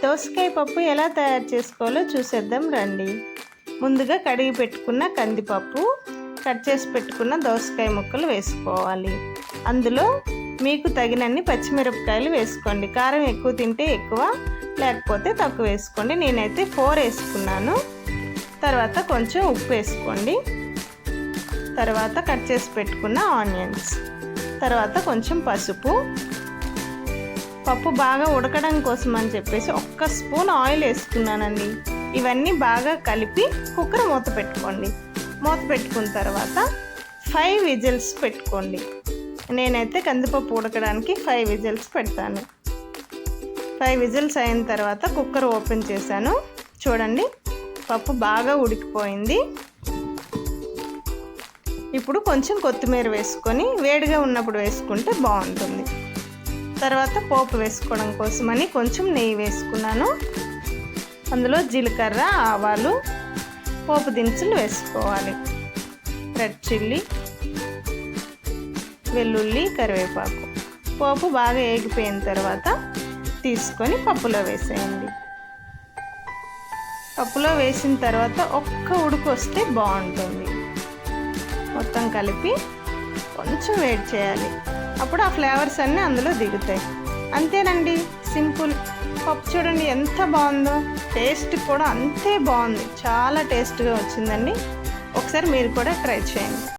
దోసకాయ పప్పు ఎలా తయారు చేసుకోవాలో చూసేద్దాం రండి. ముందుగా కడిగి పెట్టుకున్న కందిపప్పు, కట్ చేసి పెట్టుకున్న దోసకాయ ముక్కలు వేసుకోవాలి. అందులో మీకు తగినన్ని పచ్చిమిరపకాయలు వేసుకోండి. కారం ఎక్కువ తింటే ఎక్కువ, లేకపోతే తక్కువ వేసుకోండి. నేనైతే 4 వేసుకున్నాను. తర్వాత కొంచెం ఉప్పు వేసుకోండి. తర్వాత కట్ చేసి పెట్టుకున్న ఆనియన్స్, తర్వాత కొంచెం పసుపు. పప్పు బాగా ఉడకడం కోసం అని చెప్పేసి 1 స్పూన్ ఆయిల్ వేసుకున్నానండి. ఇవన్నీ బాగా కలిపి కుక్కర్ మూత పెట్టుకోండి. మూత పెట్టుకున్న తర్వాత 5 విజిల్స్ పెట్టుకోండి. నేనైతే కందిపప్పు ఉడకడానికి 5 విజిల్స్ పెడతాను. 5 విజిల్స్ అయిన తర్వాత కుక్కర్ ఓపెన్ చేశాను. చూడండి, పప్పు బాగా ఉడికిపోయింది. ఇప్పుడు కొంచెం కొత్తిమీర వేసుకొని వేడిగా ఉన్నప్పుడు వేసుకుంటే బాగుంటుంది. తర్వాత పోపు వేసుకోవడం కోసమని కొంచెం నెయ్యి వేసుకున్నాను. అందులో జీలకర్ర, ఆవాలు, పోపు దినుసులు వేసుకోవాలి. రెడ్ చిల్లీ, వెల్లుల్లి, కరివేపాకు. పోపు బాగా ఏగిపోయిన తర్వాత తీసుకొని పప్పులో వేసేయండి. పప్పులో వేసిన తర్వాత ఒక్క ఉడుకు వస్తే బాగుంటుంది. మొత్తం కలిపి కొంచెం వేడి చేయాలి. అప్పుడు ఆ ఫ్లేవర్స్ అన్నీ అందులో దిగుతాయి. అంతేనండి, సింపుల్. పప్పు చూడండి ఎంత బాగుందో. టేస్ట్ కూడా అంతే బాగుంది. చాలా టేస్ట్గా వచ్చిందండి. ఒకసారి మీరు కూడా ట్రై చేయండి.